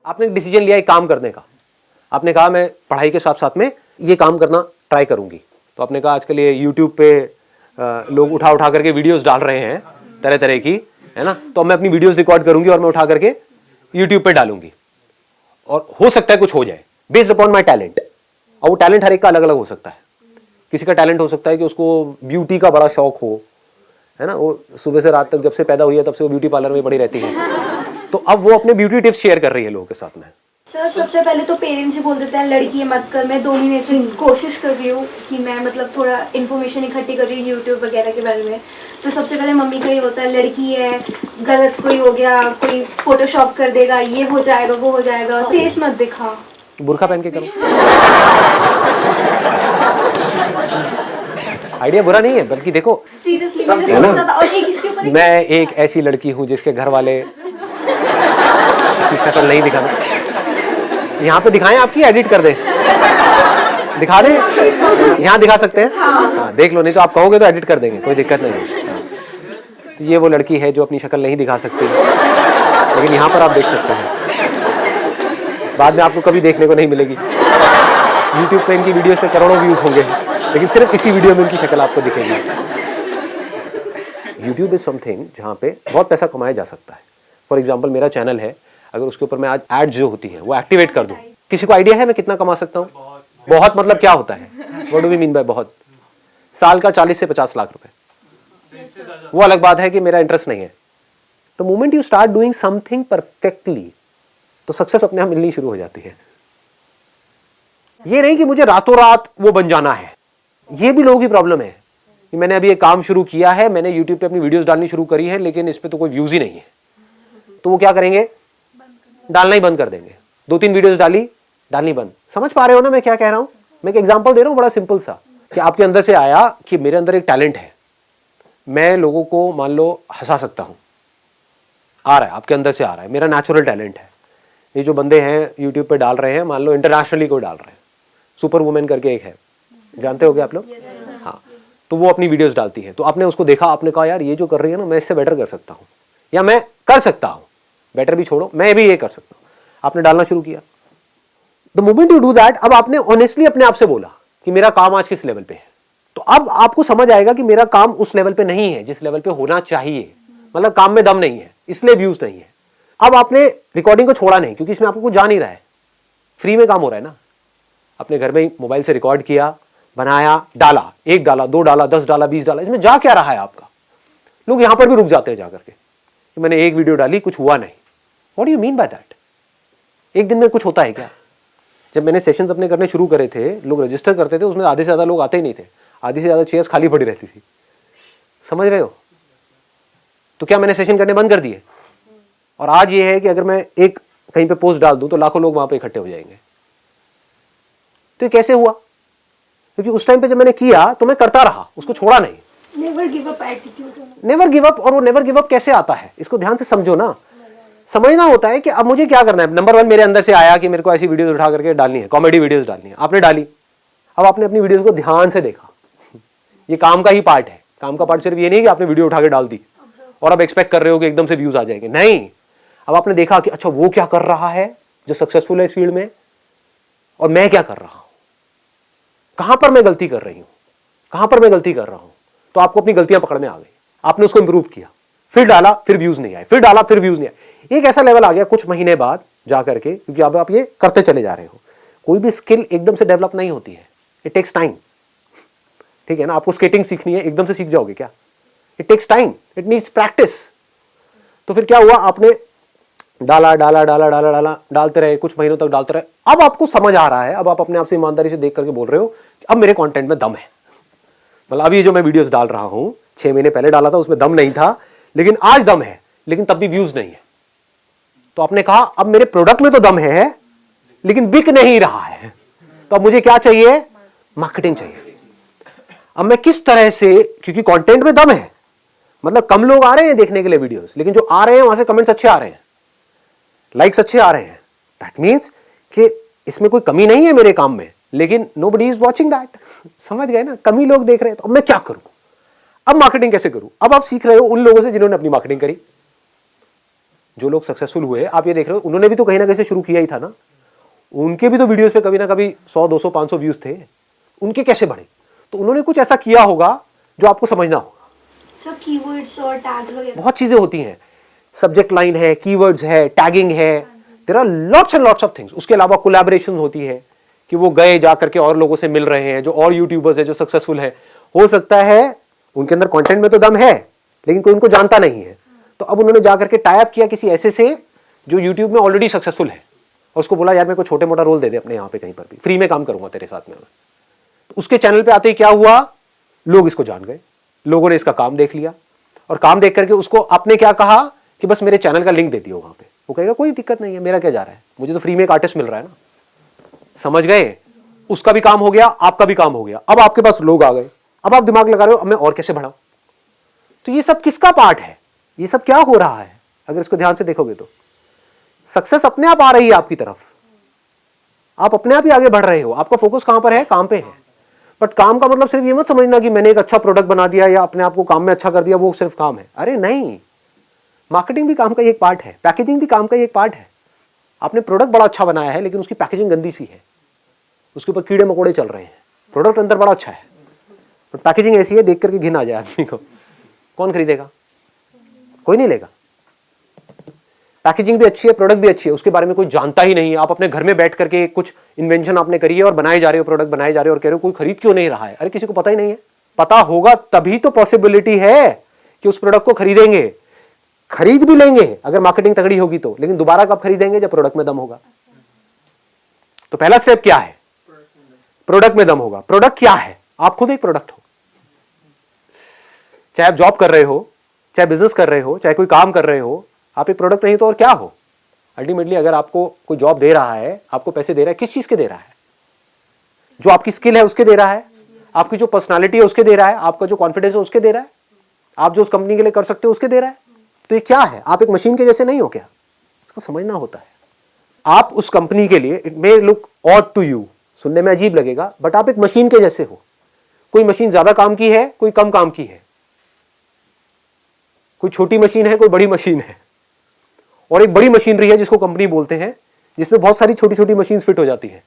आपने एक डिसीजन लिया एक काम करने का, आपने कहा मैं पढ़ाई के साथ साथ में ये काम करना ट्राई करूंगी। तो आपने कहा आजकल ये यूट्यूब पे लोग उठा उठा करके वीडियोस डाल रहे हैं तरह तरह की, है ना, तो मैं अपनी वीडियोस रिकॉर्ड करूंगी और मैं उठा करके यूट्यूब पे डालूंगी और हो सकता है कुछ हो जाए बेस्ड अपॉन माई टैलेंट। और वो टैलेंट हर एक का अलग अलग हो सकता है। किसी का टैलेंट हो सकता है कि उसको ब्यूटी का बड़ा शौक हो, है ना, वो सुबह से रात तक जब से पैदा हुई है तब से वो ब्यूटी पार्लर में पड़ी रहती है, तो अब वो अपने ब्यूटी टिप्स शेयर कर रही है लोगों के साथ में। सर सबसे पहले तो पेरेंट्स ही बोल देते हैं लड़की मत कर। मैं 2 महीने से कोशिश कर रही हूँ कि मैं मतलब थोड़ा इन्फॉर्मेशन इकट्ठी कर रही हूँ यूट्यूब वगैरह के बारे में। तो सबसे पहले मम्मी का ही होता है लड़की है, गलत कोई हो गया, कोई फोटोशॉप कर देगा, ये हो जाएगा वो हो जाएगा, फेस मत दिखा, बुर्का पहन के करो। आइडिया बुरा नहीं है, बल्कि देखो सीरियसली मैंने सोचा था। और एक इसके ऊपर मैं एक ऐसी लड़की हूँ जिसके घर वाले की शक्ल नहीं दिखाना। यहाँ पे दिखाएं आपकी, एडिट कर दे, दिखा दे, यहाँ दिखा सकते हैं। हाँ, देख लो, नहीं तो आप कहोगे तो एडिट कर देंगे, कोई दिक्कत नहीं है। तो ये वो लड़की है जो अपनी शक्ल नहीं दिखा सकती, लेकिन यहाँ पर आप देख सकते हैं। बाद में आपको कभी देखने को नहीं मिलेगी। यूट्यूब पे इनकी वीडियोस पे करोड़ों व्यूज होंगे, लेकिन सिर्फ इसी वीडियो में इनकी शक्ल आपको दिखेगी। यूट्यूब इज समथिंग जहाँ पे बहुत पैसा कमाया जा सकता है। फॉर एग्जाम्पल मेरा चैनल है, अगर उसके ऊपर मैं आज एड जो होती है वो एक्टिवेट कर दूं, किसी को आइडिया है मैं कितना कमा सकता हूँ? बहुत मतलब क्या होता है? What do we mean by बहुत? साल का 40 से 50 लाख रुपए। वो अलग बात है कि मेरा इंटरेस्ट नहीं है। The moment you start doing something perfectly, तो सक्सेस अपने आप मिलनी शुरू हो जाती है। ये नहीं कि मुझे रातों रात वो बन जाना है। ये भी लोगों की प्रॉब्लम है कि मैंने अभी एक काम शुरू किया है, मैंने यूट्यूब पे अपनी वीडियोस डालनी शुरू करी है, लेकिन इस पे तो कोई व्यूज ही नहीं है, तो वो क्या करेंगे? डालना ही बंद कर देंगे। 2-3 वीडियोस डालनी बंद। समझ पा रहे हो ना मैं क्या कह रहा हूं? मैं एक एग्जांपल दे रहा हूं बड़ा सिंपल सा, कि आपके अंदर से आया कि मेरे अंदर एक टैलेंट है, मैं लोगों को मान लो हंसा सकता हूं, आ रहा है आपके अंदर से, आ रहा है, मेरा नेचुरल टैलेंट है। ये जो बंदे हैं यूट्यूब पे डाल रहे हैं, मान लो इंटरनेशनली कोई डाल रहे हैं, सुपर वुमेन करके एक है, जानते हो क्या आप लोग? हाँ, तो वो अपनी वीडियोस डालती है, तो आपने उसको देखा, आपने कहा यार ये जो कर रही है ना, मैं इससे बेटर कर सकता हूँ, या मैं कर सकता हूँ, बेटर भी छोड़ो, मैं भी ये कर सकता हूँ। आपने डालना शुरू किया। The moment you do that, अब आपने ऑनेस्टली अपने आप से बोला कि मेरा काम आज किस लेवल पे है, तो अब आपको समझ आएगा कि मेरा काम उस लेवल पे नहीं है जिस लेवल पे होना चाहिए। मतलब काम में दम नहीं है, इसलिए व्यूज नहीं है। अब आपने रिकॉर्डिंग को छोड़ा नहीं, क्योंकि इसमें आपको कुछ जा नहीं रहा है, फ्री में काम हो रहा है ना। अपने घर में मोबाइल से रिकॉर्ड किया, बनाया, डाला, 1 डाला, 2 डाला, 10 डाला, 20 डाला, इसमें जा क्या रहा है आपका? लोग यहां पर भी रुक जाते हैं जाकर के कि मैंने एक वीडियो डाली, कुछ हुआ नहीं। What do you mean by that? एक दिन में कुछ होता है क्या? जब मैंने सेशंस अपने करने शुरू करे थे, लोग रजिस्टर करते थे, उसमें आधे से ज्यादा लोग आते ही नहीं थे, आधी से ज्यादा चेयर्स खाली पड़ी रहती थी। समझ रहे हो? तो क्या मैंने सेशन करने बंद कर दिए? और आज ये है कि अगर मैं एक कहीं पे पोस्ट डाल दूं तो लाखों लोग वहां पे इकट्ठे हो जाएंगे। तो ये कैसे हुआ? क्योंकि उस टाइम पे जब मैंने किया तो मैं करता रहा, उसको छोड़ा नहीं। Never give up attitude. Never give up. और वो नेवर गिव अप कैसे आता है, इसको ध्यान से समझो ना। समझना होता है कि अब मुझे क्या करना है। नंबर 1 मेरे अंदर से आया कि मेरे को ऐसी वीडियोस उठा करके डालनी है, कॉमेडी वीडियोस डालनी है, आपने डाली। अब आपने अपनी वीडियोस को ध्यान से देखा, ये काम का ही पार्ट है। काम का पार्ट सिर्फ ये नहीं कि आपने वीडियो उठा के डाल दी और अब एक्सपेक्ट कर रहे हो कि एकदम से व्यूज आ जाएंगे, नहीं। अब आपने देखा कि अच्छा वो क्या कर रहा है जो सक्सेसफुल है इस फील्ड में, और मैं क्या कर रहा हूं, कहां पर मैं गलती कर रही हूं, कहां पर मैं गलती कर रहा हूं। तो आपको अपनी गलतियां पकड़ में आ गई, आपने उसको इंप्रूव किया, फिर डाला, फिर व्यूज नहीं आए, फिर डाला, फिर व्यूज नहीं आए। एक ऐसा लेवल आ गया कुछ महीने बाद जाकर के, क्योंकि अब आप ये करते चले जा रहे हो। कोई भी स्किल एकदम से डेवलप नहीं होती है, इट टेक्स टाइम। ठीक है ना? आपको स्केटिंग सीखनी है, एकदम से सीख जाओगे क्या? It takes time, it needs practice. तो फिर क्या हुआ, आपने डाला डाला डाला डाला डाला डालते रहे, कुछ महीनों तक डालते रहे। अब आपको समझ आ रहा है, अब आप अपने आप से ईमानदारी से देख करके बोल रहे हो कि अब मेरे कंटेंट में दम है। मतलब अभी जो मैं वीडियोस डाल रहा हूं, 6 महीने पहले डाला था उसमें दम नहीं था, लेकिन आज दम है, लेकिन तब भी व्यूज नहीं है। तो आपने कहा अब मेरे प्रोडक्ट में तो दम है, लेकिन बिक नहीं रहा है। तो अब मुझे क्या चाहिए? मार्केटिंग चाहिए। अब मैं किस तरह से, क्योंकि कंटेंट में दम है, मतलब कम लोग आ रहे हैं देखने के लिए वीडियोस, लेकिन जो आ रहे हैं वहां से कमेंट्स अच्छे आ रहे हैं, लाइक्स अच्छे आ रहे हैं। दैट मीन्स कि इसमें कोई कमी नहीं है मेरे काम में, लेकिन नोबडी इज वॉचिंग दैट। समझ गए ना? कमी लोग देख रहे हैं। तो अब मैं क्या करूं? अब मार्केटिंग कैसे करूं? अब आप सीख रहे हो उन लोगों से जिन्होंने अपनी मार्केटिंग करी। जो लोग सक्सेसफुल हुए, आप ये देख रहे हो, उन्होंने भी तो कहीं ना कहीं से शुरू किया ही था ना। उनके भी तो वीडियोस पे कभी ना कभी 100, 200, 500 व्यूज थे। उनके कैसे बढ़े? तो उन्होंने कुछ ऐसा किया होगा जो आपको समझना होगा। सब कीवर्ड्स और टैग्स वगैरह बहुत चीजें होती हैं, सब्जेक्ट लाइन है, कीवर्ड्स है, टैगिंग है, there are lots and lots of things. उसके अलावा कोलैबोरेशन होती है कि वो गए जा करके और लोगों से मिल रहे हैं, जो और यूट्यूबर्स है जो सक्सेसफुल है। हो सकता है उनके अंदर कंटेंट में तो दम है, लेकिन कोई उनको जानता नहीं है, तो अब उन्होंने जा करके टाई अप किया किसी ऐसे से जो यूट्यूब में ऑलरेडी सक्सेसफुल है, और उसको बोला यार मेरे को छोटे मोटा रोल दे दे अपने यहाँ पे कहीं पर भी, फ्री में काम करूंगा तेरे साथ में। तो उसके चैनल पे आते ही क्या हुआ, लोग इसको जान गए, लोगों ने इसका काम देख लिया, और काम देख करके उसको आपने क्या कहा कि बस मेरे चैनल का लिंक दे दियो वहां पे। वो कहेगा कोई दिक्कत नहीं है, मेरा क्या जा रहा है, मुझे तो फ्री में एक आर्टिस्ट मिल रहा है ना। समझ गए? उसका भी काम हो गया, आपका भी काम हो गया। अब आपके पास लोग आ गए, अब आप दिमाग लगा रहे हो अब मैं और कैसे बढ़ाऊं। तो ये सब किसका पार्ट है? ये सब क्या हो रहा है? अगर इसको ध्यान से देखोगे तो सक्सेस अपने आप आ रही है आपकी तरफ, आप अपने आप ही आगे बढ़ रहे हो। आपका फोकस कहां पर है? काम पे है। बट काम का मतलब सिर्फ ये मत समझना कि मैंने एक अच्छा प्रोडक्ट बना दिया या अपने आप को काम में अच्छा कर दिया, वो सिर्फ काम है। अरे नहीं, मार्केटिंग भी काम का एक पार्ट है, पैकेजिंग भी काम का एक पार्ट है। आपने प्रोडक्ट बड़ा अच्छा बनाया है लेकिन उसकी पैकेजिंग गंदी सी है, उसके ऊपर कीड़े मकोड़े चल रहे हैं। प्रोडक्ट अंदर बड़ा अच्छा है बट पैकेजिंग ऐसी है देख करके घिन आ जाए आदमी को, कौन खरीदेगा? कोई नहीं लेगा। पैकेजिंग भी अच्छी है, प्रोडक्ट भी अच्छी है, उसके बारे में कोई जानता ही नहीं है। आप अपने घर में बैठ करके कुछ इन्वेंशन आपने करी है और बनाए जा रहे हो, प्रोडक्ट बनाए जा रहे हो, और कह रहे हो कोई खरीद क्यों नहीं रहा है। अरे किसी को पता ही नहीं है। पता होगा तभी तो पॉसिबिलिटी है कि उस प्रोडक्ट को खरीदेंगे। खरीद भी लेंगे अगर मार्केटिंग तगड़ी होगी तो, लेकिन दोबारा कब खरीदेंगे? जब प्रोडक्ट में दम होगा। तो पहला स्टेप क्या है? प्रोडक्ट में दम होगा। प्रोडक्ट क्या है? आप खुद एक प्रोडक्ट हो। चाहे आप जॉब कर रहे हो, चाहे बिजनेस कर रहे हो, चाहे कोई काम कर रहे हो, आप एक प्रोडक्ट नहीं तो और क्या हो? अल्टीमेटली अगर आपको कोई जॉब दे रहा है, आपको पैसे दे रहा है, किस चीज के दे रहा है? जो आपकी स्किल है उसके दे रहा है, आपकी जो पर्सनालिटी है उसके दे रहा है, आपका जो कॉन्फिडेंस है उसके दे रहा है, आप जो उस कंपनी के लिए कर सकते हो उसके दे रहा है। तो ये क्या है? आप एक मशीन के जैसे नहीं हो क्या? इसको समझना होता है। आप उस कंपनी के लिए, it may look odd to you, सुनने में अजीब लगेगा, बट आप एक मशीन के जैसे हो। कोई मशीन ज्यादा काम की है, कोई कम काम की है, कोई छोटी मशीन है, कोई बड़ी मशीन है, और एक बड़ी मशीनरी है जिसको कंपनी बोलते हैं, जिसमें बहुत सारी छोटी छोटी मशीन फिट हो जाती है।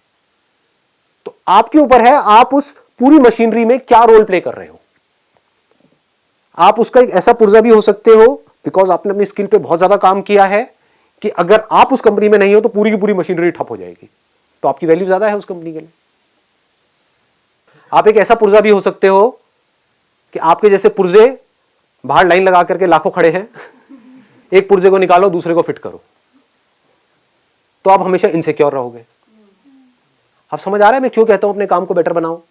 तो आपके ऊपर है आप उस पूरी मशीनरी में क्या रोल प्ले कर रहे हो। आप उसका एक ऐसा पुर्जा भी हो सकते हो, बिकॉज आपने अपनी स्किल पे बहुत ज्यादा काम किया है, कि अगर आप उस कंपनी में नहीं हो तो पूरी की पूरी मशीनरी ठप हो जाएगी, तो आपकी वैल्यू ज्यादा है उस कंपनी के लिए। आप एक ऐसा पुर्जा भी हो सकते हो कि आपके जैसे पुर्जे बाहर लाइन लगा करके लाखों खड़े हैं, एक पुर्जे को निकालो दूसरे को फिट करो, तो आप हमेशा इनसिक्योर रहोगे। आप समझ आ रहा है मैं क्यों कहता हूं अपने काम को बेटर बनाओ?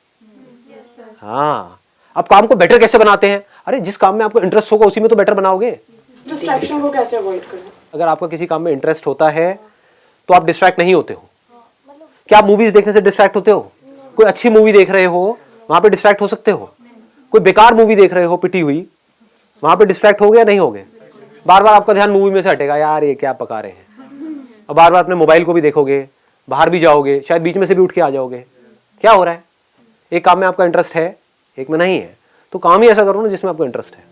हाँ, अब काम को बेटर कैसे बनाते हैं? अरे जिस काम में आपको इंटरेस्ट होगा उसी में तो बेटर बनाओगे। डिस्ट्रैक्शन को कैसे अवॉइड करें? अगर आपका किसी काम में इंटरेस्ट होता है तो आप डिस्ट्रैक्ट नहीं होते हो। क्या आप मूवीज देखने से डिस्ट्रैक्ट होते हो? कोई अच्छी मूवी देख रहे हो वहां पे डिस्ट्रैक्ट हो सकते हो? कोई बेकार मूवी देख रहे हो पिटी हुई, वहां पे डिस्ट्रैक्ट हो गया नहीं होगे? बार बार आपका ध्यान मूवी में से हटेगा, यार ये क्या पका रहे हैं, और बार बार अपने मोबाइल को भी देखोगे, बाहर भी जाओगे, शायद बीच में से भी उठ के आ जाओगे। क्या हो रहा है? एक काम में आपका इंटरेस्ट है, एक में नहीं है, तो काम ही ऐसा करो ना जिसमें आपको इंटरेस्ट है।